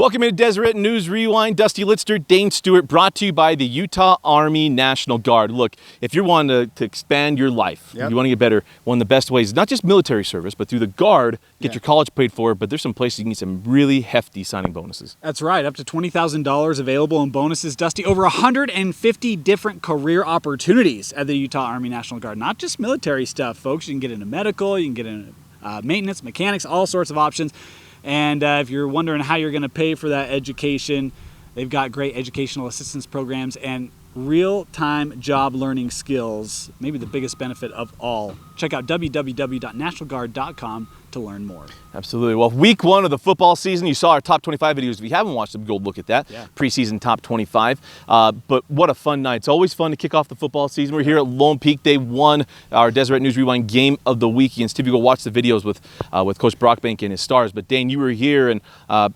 Welcome to Deseret News Rewind. Dusty Litster, Dane Stewart, brought to you by the Utah Army National Guard. Look, if you're wanting to expand your life, you want to get better, one of the best ways, not just military service, but through the Guard, get your college paid for, but there's some places you can get some really hefty signing bonuses. That's right, up to $20,000 available in bonuses, Dusty. Over 150 different career opportunities at the Utah Army National Guard. Not just military stuff, folks. You can get into medical, you can get into maintenance, mechanics, all sorts of options. And if you're wondering how you're going to pay for that education, they've got great educational assistance programs and real-time job learning skills, maybe the biggest benefit of all. Check out www.nationalguard.com to learn more. Absolutely. Well, week one of the football season, you saw our top 25 videos. If you haven't watched them, go look at that. Preseason top 25. But what a fun night. It's always fun to kick off the football season. We're here at Lone Peak. Day one, our Deseret News Rewind game of the week. And Steve, you go watch the videos with Coach Brockbank and his stars. But Dane, you were here, and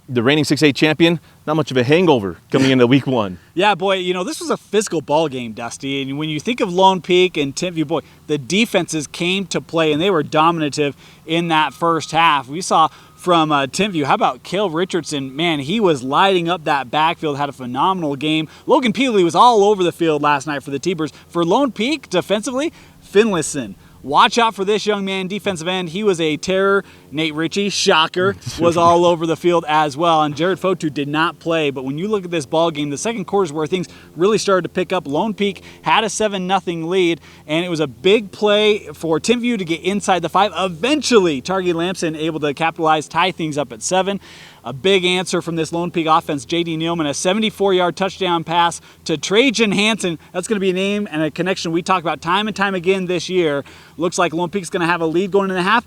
the reigning 6A champion, not much of a hangover coming into week one. Yeah, boy, you know, this was a physical ball game, Dusty. And when you think of Lone Peak and Timpview, boy, the defenses came to play, and they were dominative in that first half. We saw from Timpview, how about Cale Richardson? Man, he was lighting up that backfield, had a phenomenal game. Logan Peely was all over the field last night for the T-Birds. For Lone Peak, defensively, Finlayson. Watch out for this young man, defensive end. He was a terror. Nate Ritchie, shocker, was all over the field as well. And Jared Fotu did not play. But when you look at this ball game, the second quarter is where things really started to pick up. Lone Peak had a 7-0 lead, and it was a big play for Timpview to get inside the 5. Eventually, Targi Lamson able to capitalize, tie things up at 7. A big answer from this Lone Peak offense. J.D. Nealman, a 74-yard touchdown pass to Trajan Hansen. That's going to be a name and a connection we talk about time and time again this year. Looks like Lone Peak's going to have a lead going into the half.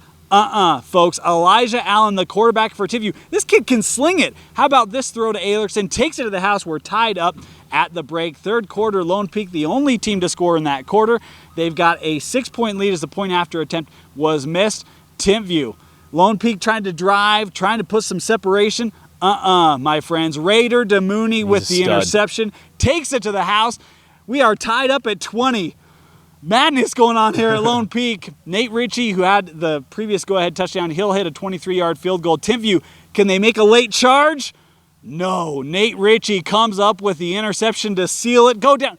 Folks. Elijah Allen, the quarterback for Timpview. This kid can sling it. How about this throw to Aylerson? Takes it to the house. We're tied up at the break. Third quarter, Lone Peak, the only team to score in that quarter. They've got a 6-point lead as the point after attempt was missed. Timpview. Lone Peak trying to drive, trying to put some separation. My friends. Raider DeMooney with the interception. Takes it to the house. We are tied up at 20. Madness going on here at Lone Peak. Nate Ritchie, who had the previous go-ahead touchdown, he'll hit a 23-yard field goal. Timpview, can they make a late charge? No. Nate Ritchie comes up with the interception to seal it. Go down.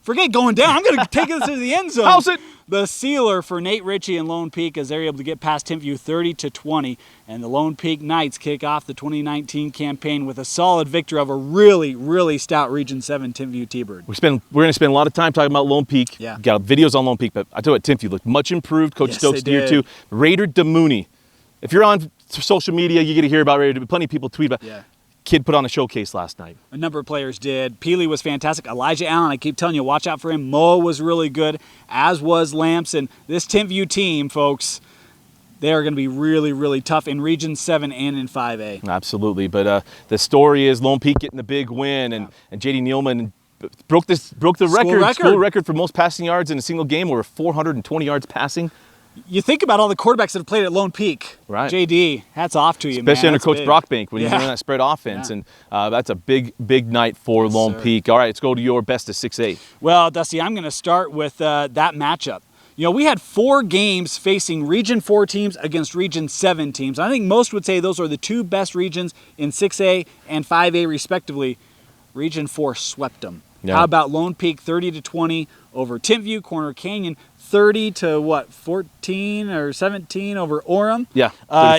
Forget going down. I'm going to take this to the end zone. How's it? The sealer for Nate Ritchie and Lone Peak as they're able to get past Timpview 30-20. And the Lone Peak Knights kick off the 2019 campaign with a solid victory over a really, really stout Region 7 Timpview T-Bird. We're going to spend a lot of time talking about Lone Peak. Yeah. Got videos on Lone Peak, but I tell you what, Timpview looked much improved. Coach Stokes here too. Raider DeMooney. If you're on social media, you get to hear about Raider. Plenty of people tweet about Kid put on a showcase last night. A number of players did. Peely was fantastic. Elijah Allen, I keep telling you, watch out for him. Moa was really good, as was Lamson. This Timpview team, folks, they are going to be really, really tough in Region 7 and in 5A. Absolutely. But the story is Lone Peak getting the big win, and J.D. Nealman broke the school record for most passing yards in a single game, over 420 yards passing. You think about all the quarterbacks that have played at Lone Peak. Right. JD, hats off to you, especially man. Under Coach Brockbank when he's running that spread offense. And that's a big, big night for Lone Peak. All right, let's go to your best of 6A. Well, Dusty, I'm going to start with that matchup. You know, we had 4 games facing Region 4 teams against Region 7 teams. I think most would say those are the 2 best regions in 6A and 5A respectively. Region 4 swept them. Yeah. How about Lone Peak 30-20 over Timpview, Corner Canyon 30-14 or 17 over Orem. Yeah.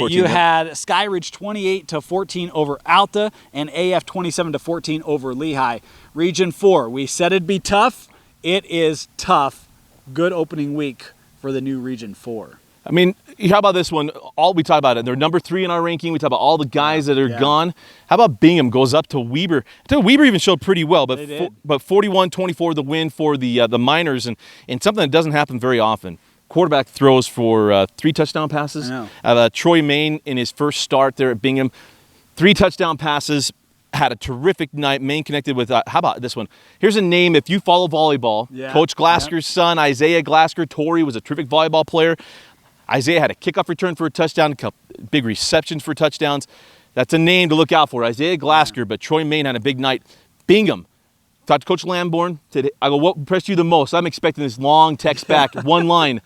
You had Skyridge 28-14 over Alta and AF 27-14 over Lehigh. Region 4, we said it'd be tough. It is tough. Good opening week for the new Region 4. I mean, how about this one? We talk about it. They're number 3 in our ranking. We talk about all the guys that are gone. How about Bingham goes up to Weber? I tell you, Weber even showed pretty well, but 41-24 the win for the Miners, and something that doesn't happen very often. Quarterback throws for 3 touchdown passes. Troy Main in his first start there at Bingham, 3 touchdown passes. Had a terrific night. Maine connected with, how about this one? Here's a name, if you follow volleyball. Coach Glasker's son, Isaiah Glasker. Torrey was a terrific volleyball player. Isaiah had a kickoff return for a touchdown, big receptions for touchdowns. That's a name to look out for, Isaiah Glasker, but Troy Main had a big night. Bingham. Talked to Coach Lamborn. Said, I go, what impressed you the most? I'm expecting this long text back, one line.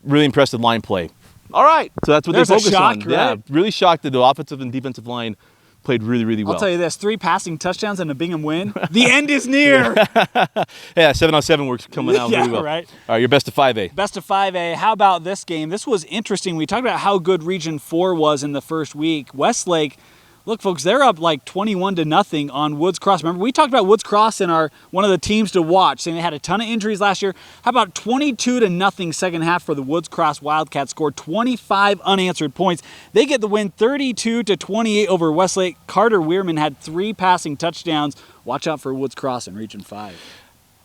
Really impressed with line play. All right, so that's what they focus on. Right? Yeah, really shocked that the offensive and defensive line played really, really well. I'll tell you this, 3 passing touchdowns and a Bingham win. The end is near. Yeah, 7-on-7 works coming out really well. Right. All right, your best of 5A. Best of 5A. How about this game? This was interesting. We talked about how good Region 4 was in the first week. Westlake, look, folks, they're up like 21-0 on Woods Cross. Remember, we talked about Woods Cross in our one of the teams to watch, saying they had a ton of injuries last year. How about 22-0 second half for the Woods Cross Wildcats? Scored 25 unanswered points. They get the win 32-28 over Westlake. Carter Weirman had 3 passing touchdowns. Watch out for Woods Cross in Region 5.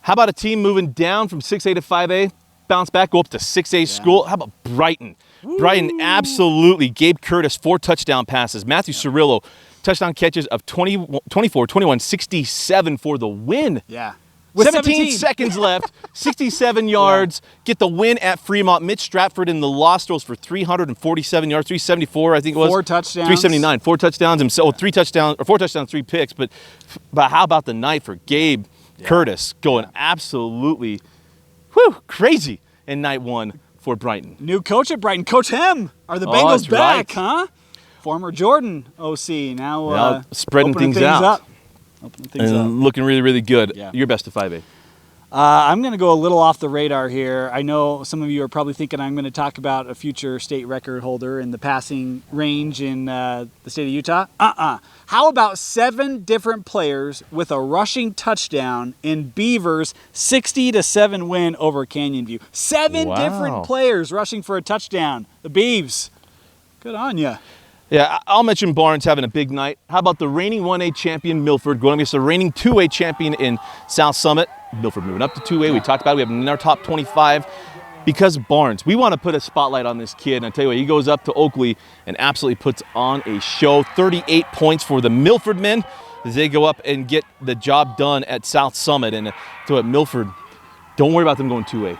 How about a team moving down from 6A to 5A, bounce back, go up to 6A school? How about Brighton? Woo. Brighton, absolutely. Gabe Curtis, 4 touchdown passes. Matthew Cirillo, touchdown catches of 24, 21, 67 for the win. Yeah. With 17 seconds left, 67 yards, get the win at Fremont. Mitch Stratford in the loss throws for 347 yards, 374 I think it was. 4 touchdowns. 379, 4 touchdowns himself, 3 touchdowns, or 4 touchdowns, 3 picks. But how about the night for Gabe Curtis going absolutely crazy in night 1 for Brighton. New coach at Brighton, Coach Hem. Are the Bengals back, huh? Former Jordan OC, now spreading things out. Opening things up. Looking really, really good. Yeah. Your best of 5A. I'm going to go a little off the radar here. I know some of you are probably thinking I'm going to talk about a future state record holder in the passing range in the state of Utah. How about 7 different players with a rushing touchdown in Beavers' 60-7 win over Canyon View? 7 different players rushing for a touchdown. The Beavs. Good on ya. Yeah, I'll mention Barnes having a big night. How about the reigning 1A champion Milford going against the reigning 2A champion in South Summit? Milford moving up to 2A. We talked about it. We have him in our top 25 because of Barnes. We want to put a spotlight on this kid. And I tell you what, he goes up to Oakley and absolutely puts on a show. 38 points for the Milford men as they go up and get the job done at South Summit. And so at Milford, don't worry about them going 2A.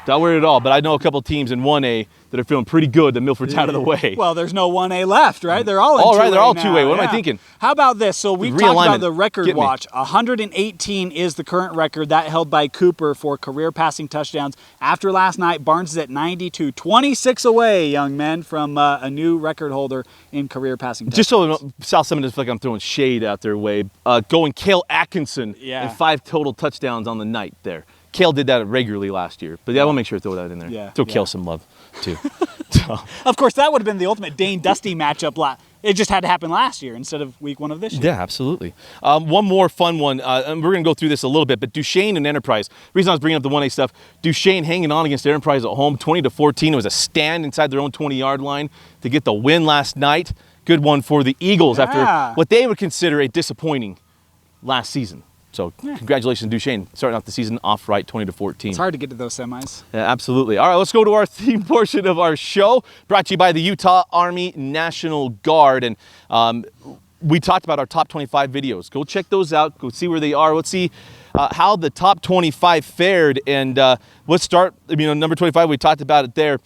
Don't worry at all. But I know a couple teams in 1A that are feeling pretty good that Milford's out of the way. Well, there's no 1A left, right? They're all in 2A. All right, they're all now. 2A. What am I thinking? How about this? So we talked about the record watch. 118 is the current record. That held by Cooper for career passing touchdowns. After last night, Barnes is at 92. 26 away, young men, from a new record holder in career passing touchdowns. Just so South Summit doesn't feel like I'm throwing shade out their way, going Cale Atkinson and 5 total touchdowns on the night there. Cale did that regularly last year, but I want to make sure to throw that in there. Throw Cale some love, too. Of course, that would have been the ultimate Dane-Dusty matchup. It just had to happen last year instead of week 1 of this year. Yeah, absolutely. One more fun one, and we're going to go through this a little bit, but Duchesne and Enterprise. The reason I was bringing up the 1A stuff, Duchesne hanging on against Enterprise at home, 20-14. It was a stand inside their own 20-yard line to get the win last night. Good one for the Eagles after what they would consider a disappointing last season. So congratulations, Duchesne, starting off the season off right, 20-14. It's hard to get to those semis. Yeah, absolutely. All right, let's go to our theme portion of our show, brought to you by the Utah Army National Guard. And we talked about our top 25 videos. Go check those out. Go see where they are. Let's see how the top 25 fared. And let's start, number 25, we talked about it there.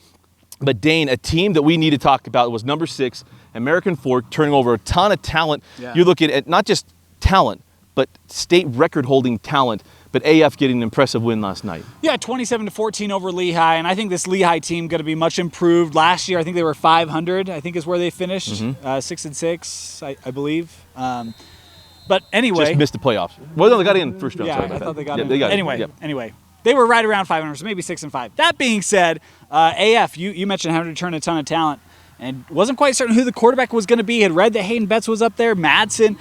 But Dane, a team that we need to talk about was number 6, American Fork, turning over a ton of talent. Yeah. You're looking at not just talent, but state record-holding talent. But AF getting an impressive win last night. Yeah, 27-14 over Lehigh, and I think this Lehigh team going to be much improved. Last year, I think they were 500. I think is where they finished, 6-6, I believe. But anyway, just missed the playoffs. Well, no, they got in first round. Yeah, sorry about I thought that. they got in. They got anyway, in. Anyway, they were right around 500, so maybe 6-5. That being said, AF, you mentioned having to return a ton of talent. And wasn't quite certain who the quarterback was going to be. Had read that Hayden Betts was up there. Madsen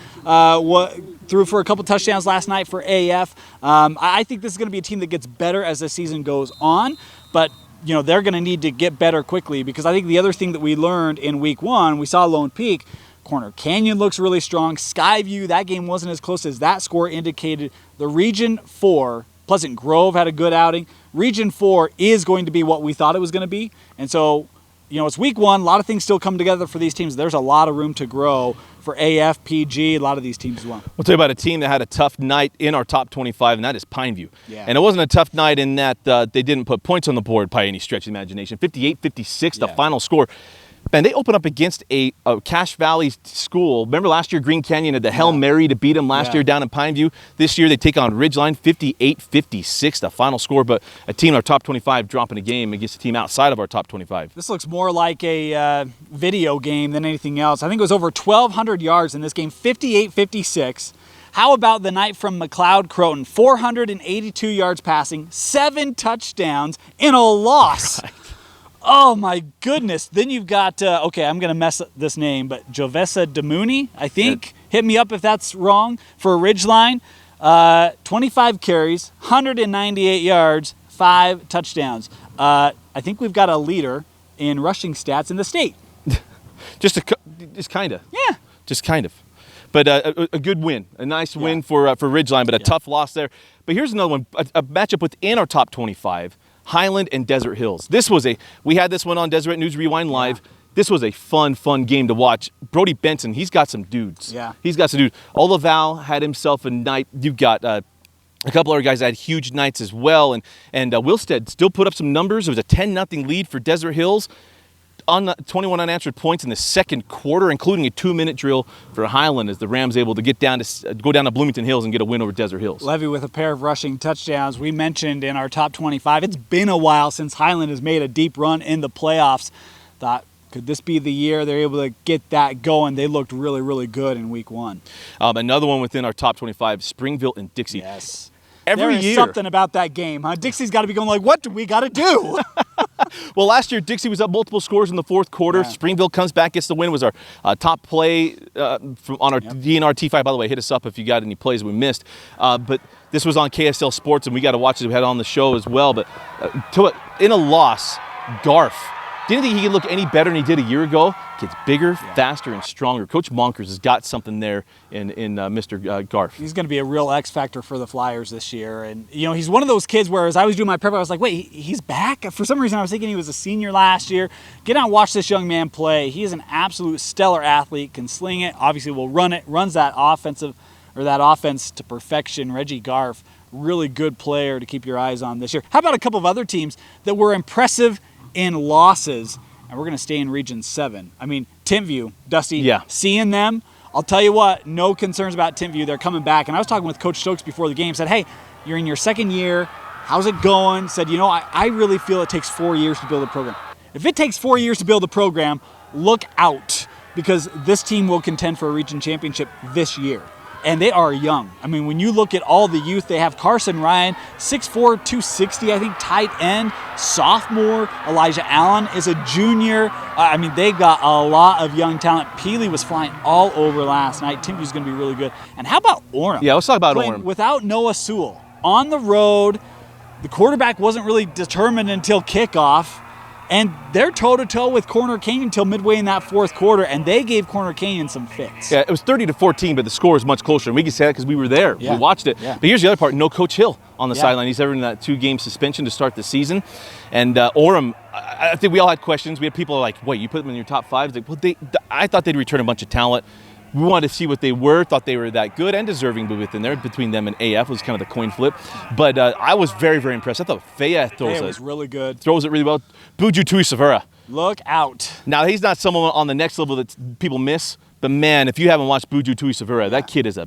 threw for a couple touchdowns last night for AF. I think this is going to be a team that gets better as the season goes on. But, they're going to need to get better quickly because I think the other thing that we learned in week 1, we saw Lone Peak. Corner Canyon looks really strong. Skyview, that game wasn't as close as that score indicated. The Region 4, Pleasant Grove had a good outing. Region 4 is going to be what we thought it was going to be. And so, it's week 1. A lot of things still come together for these teams. There's a lot of room to grow for AF, PG, a lot of these teams as well. We'll tell you about a team that had a tough night in our top 25, and that is Pineview. Yeah. And it wasn't a tough night in that they didn't put points on the board by any stretch of the imagination. 58-56, the final score. Man, they open up against a Cache Valley school. Remember last year, Green Canyon had the Hail Mary to beat them last year down in Pineview. This year, they take on Ridgeline, 58-56, the final score. But a team in our top 25 dropping a game against a team outside of our top 25. This looks more like a video game than anything else. I think it was over 1,200 yards in this game, 58-56. How about the night from McLeod-Croton? 482 yards passing, 7 touchdowns in a loss. Right. Oh my goodness. Then you've got, okay, I'm going to mess up this name, but Jovessa Damuni, I think. Yeah. Hit me up if that's wrong, for Ridgeline. 25 carries, 198 yards, 5 touchdowns. I think we've got a leader in rushing stats in the state. Just kind of. Yeah. Just kind of. But a good win, a nice win for Ridgeline, but a tough loss there. But here's another one, a matchup within our top 25. Highland and Desert Hills. We had this one on Deseret News Rewind Live. Yeah. This was a fun game to watch. Brody Benson, he's got some dudes. Yeah. He's got some dudes. Olaval had himself a night. You've got a couple other guys that had huge nights as well. And Wilstead still put up some numbers. It was a 10-0 lead for Desert Hills. On 21 unanswered points in the second quarter, including a 2-minute drill for Highland, as the Rams able to go down to Bloomington Hills and get a win over Desert Hills. Levy with a pair of rushing touchdowns. We mentioned in our top 25, it's been a while since Highland has made a deep run in the playoffs. Thought, could this be the year they're able to get that going? They looked really, really good in week 1. Another one within our top 25, Springville and Dixie. Yes. Every there is year. Something about that game, huh? Dixie's got to be going like, what do we got to do? Well, last year, Dixie was up multiple scores in the fourth quarter. Yeah. Springville comes back, gets the win. It was our top play on our DNR T5. By the way, hit us up if you got any plays we missed. But this was on KSL Sports, and we got to watch it. We had it on the show as well. But in a loss, Garf didn't think he could look any better than he did a year ago. Gets bigger, faster, and stronger. Coach Monkers has got something there in Mr. Garf. He's going to be a real X factor for the Flyers this year. And, you know, he's one of those kids where as I was doing my prep, I was like, wait, he's back? For some reason, I was thinking he was a senior last year. Get out and watch this young man play. He is an absolute stellar athlete, can sling it, obviously will run it, runs that offense to perfection. Reggie Garf, really good player to keep your eyes on this year. How about a couple of other teams that were impressive in losses? And we're going to stay in Region 7. I mean, Timpview, Dusty, seeing them, I'll tell you what, no concerns about Timpview. They're coming back. And I was talking with Coach Stokes before the game, said, hey, you're in your second year. How's it going? Said, you know, I really feel it takes 4 years to build a program. If it takes 4 years to build a program, look out, because this team will contend for a region championship this year. And they are young. I mean, when you look at all the youth, they have Carson Ryan, 6'4", 260, I think, tight end, sophomore. Elijah Allen is a junior. I mean, they've got a lot of young talent. Peely was flying all over last night. Timpview's going to be really good. And how about Orem? Yeah, let's talk about Orem. Without Noah Sewell, on the road, the quarterback wasn't really determined until kickoff. And they're toe-to-toe with Corner Canyon until midway in that fourth quarter, and they gave Corner Canyon some fits. Yeah, it was 30-14, but the score is much closer. And we can say that because we were there. Yeah. We watched it. Yeah. But here's the other part. No Coach Hill on the sideline. He's ever in that 2-game suspension to start the season. And Orem, I think we all had questions. We had people like, wait, you put them in your top 5? Like, well, I thought they'd return a bunch of talent. We wanted to see what they were, thought they were that good and deserving within there. Between them and AF was kind of the coin flip. But I was very, very impressed. I thought Faya was really good. Throws it really well. Buju Tuisavera. Look out. Now, he's not someone on the next level that people miss. But, man, if you haven't watched Buju Tuisavera, that kid is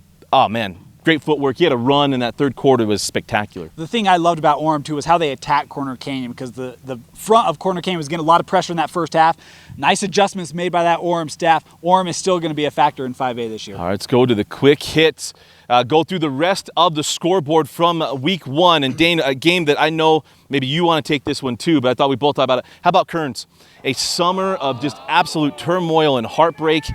great footwork. He had a run in that third quarter. It was spectacular. The thing I loved about Orem, too, was how they attacked Corner Canyon, because the front of Corner Canyon was getting a lot of pressure in that first half. Nice adjustments made by that Orem staff. Orem is still going to be a factor in 5A this year. All right, let's go to the quick hits. Go through the rest of the scoreboard from week 1. And Dane, a game that I know maybe you want to take this one too, but I thought we both thought about it. How about Kearns? A summer of just absolute turmoil and heartbreak.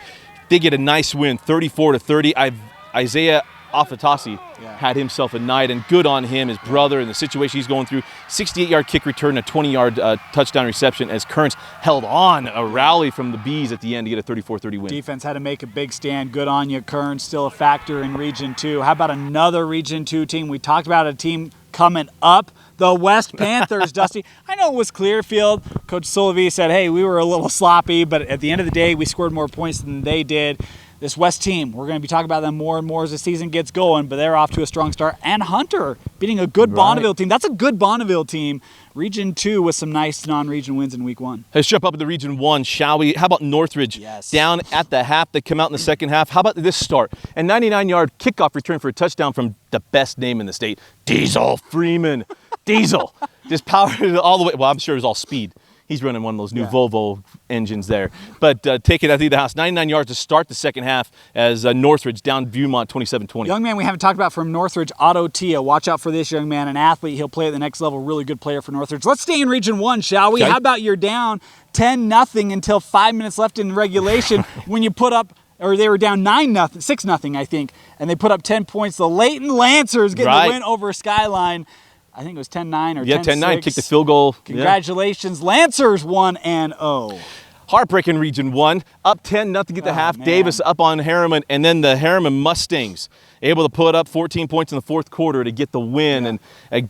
They get a nice win, 34-30. Isaiah Afatasi had himself a night, and good on him, his brother, and the situation he's going through. 68-yard kick return, a 20-yard touchdown reception as Kearns held on a rally from the Bees at the end to get a 34-30 win. Defense had to make a big stand. Good on you, Kearns. Still a factor in Region 2. How about another Region 2 team? We talked about a team coming up, the West Panthers, Dusty. I know it was Clearfield. Coach Sullivan said, hey, we were a little sloppy, but at the end of the day, we scored more points than they did. this West team, we're going to be talking about them more and more as the season gets going, but they're off to a strong start. And Hunter beating a good Bonneville team. That's a good Bonneville team. Region 2 with some nice non-region wins in week 1. Let's jump up into Region 1, shall we? How about Northridge? Yes. Down at the half. They come out in the second half. How about this start? A 99-yard kickoff return for a touchdown from the best name in the state, Diesel Freeman. Diesel. Just powered all the way. Well, I'm sure it was all speed. He's running one of those new Volvo engines there. But take it out of the house. 99 yards to start the second half as Northridge down Viewmont 27-20. Young man we haven't talked about from Northridge, Otto Tia. Watch out for this young man, an athlete. He'll play at the next level. Really good player for Northridge. Let's stay in Region 1, shall we? Okay. How about you're down 10-0 until 5 minutes left in regulation when you put up, or they were down 6-0, I think, and they put up 10 points. The Layton Lancers getting the win over Skyline. I think it was 10-9 or 10-6. Yeah, 10-9, kicked the field goal. Congratulations, Lancers 1-0. Heartbreaking Region 1, up 10-0 at the half. Man. Davis up on Harriman, and then the Harriman Mustangs able to put up 14 points in the fourth quarter to get the win, and a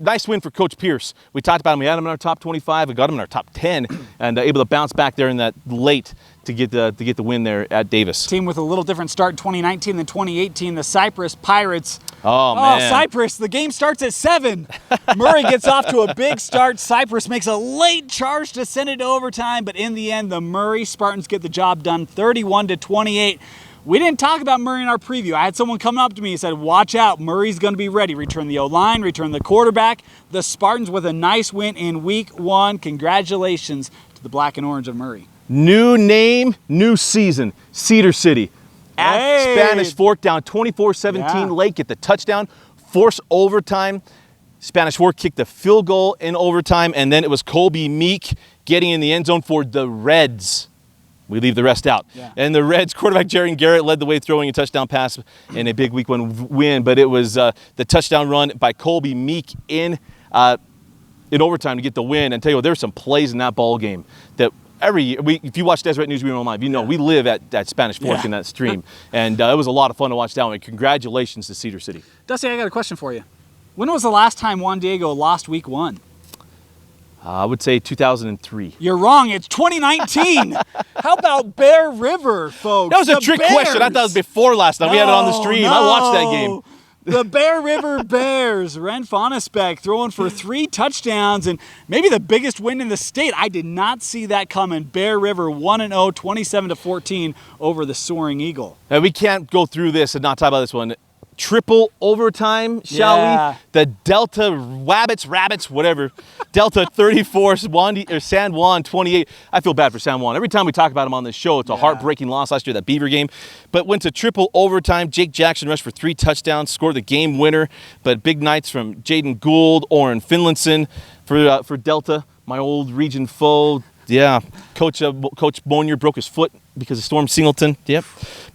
nice win for Coach Pierce. We talked about him. We had him in our top 25. We got him in our top 10, and able to bounce back there in that late to get the win there at Davis. Team with a little different start in 2019 than 2018, the Cypress Pirates. Oh, man. Cypress, the game starts at 7. Murray gets off to a big start. Cypress makes a late charge to send it to overtime, but in the end, the Murray Spartans get the job done 31-28. We didn't talk about Murray in our preview. I had someone come up to me and said, watch out, Murray's going to be ready. Return the O-line, return the quarterback. The Spartans with a nice win in week 1. Congratulations to the black and orange of Murray. New name, new season, Cedar City. At Spanish Fork down 24-17 late, get the touchdown, force overtime. Spanish Fork kicked the field goal in overtime, and then it was Colby Meek getting in the end zone for the Reds. We leave the rest out. Yeah. And the Reds quarterback Jaron Garrett led the way throwing a touchdown pass in a big week 1 win, but it was the touchdown run by Colby Meek in overtime to get the win. And tell you what, there's some plays in that ball game that every year, if you watch Deseret News Rewind Live, you know we live at that Spanish Fork in that stream. And it was a lot of fun to watch that one. Congratulations to Cedar City. Dusty, I got a question for you. When was the last time Juan Diego lost week 1? I would say 2003. You're wrong. It's 2019. How about Bear River, folks? That was a trick question. I thought it was before last time. We had it on the stream. I watched that game. The Bear River Bears, Ren Fonespec throwing for 3 touchdowns and maybe the biggest win in the state. I did not see that coming. Bear River 1-0, 27-14 over the Soaring Eagle. Now, we can't go through this and not talk about this one. Triple overtime, shall we? The Delta Rabbits, whatever. Delta 34, San Juan 28. I feel bad for San Juan. Every time we talk about them on this show, it's a heartbreaking loss last year, that Beaver game. But went to triple overtime. Jake Jackson rushed for 3 touchdowns, scored the game winner. But big nights from Jaden Gould, Oren Finlinson for Delta, my old region foe. Yeah, Coach Bonier broke his foot because of Storm Singleton. Yep.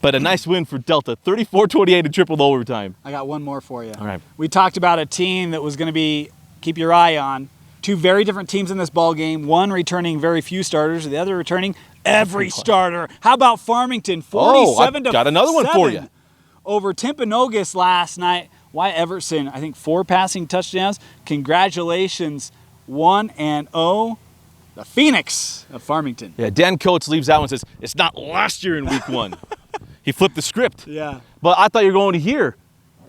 But a nice win for Delta, 34-28 in triple overtime. I got one more for you. All right. We talked about a team that was going to be keep your eye on. 2 very different teams in this ball game. One returning very few starters, the other returning every starter. How about Farmington? 47-7. Got another one for you. Over Timpanogos last night. Wyatt Everson, I think 4 passing touchdowns. Congratulations, 1-0. The Phoenix of Farmington. Yeah, Dan Coates leaves that one and says, it's not last year in week 1. He flipped the script. Yeah. But I thought you were going to hear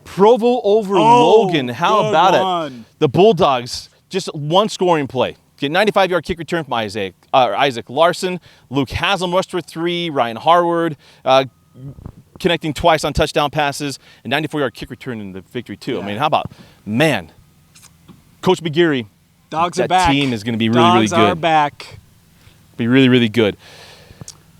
Provo over Logan. How about it? The Bulldogs, just one scoring play. Get 95-yard kick return from Isaac Larson. Luke Haslam rushed for 3. Ryan Harward connecting twice on touchdown passes. And 94-yard kick return in the victory, too. Yeah. I mean, how about, man, Coach McGeary. Dogs are back. That team is going to be really, really good. Dogs are back. Be really, really good.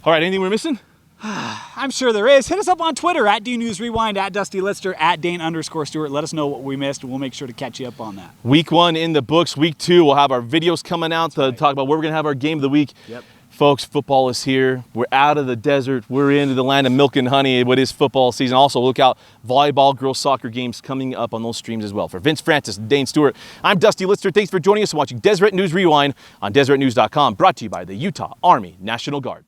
All right, anything we're missing? I'm sure there is. Hit us up on Twitter at DNews Rewind, at Dusty Litster, at Dane_Stewart. Let us know what we missed, and we'll make sure to catch you up on that. Week 1 in the books. Week 2, we'll have our videos coming out to talk about where we're going to have our game of the week. Yep. Folks, football is here. We're out of the desert. We're into the land of milk and honey. What is football season? Also, look out, volleyball, girls soccer games coming up on those streams as well. For Vince Francis and Dane Stewart, I'm Dusty Litster. Thanks for joining us and watching Deseret News Rewind on DeseretNews.com. Brought to you by the Utah Army National Guard.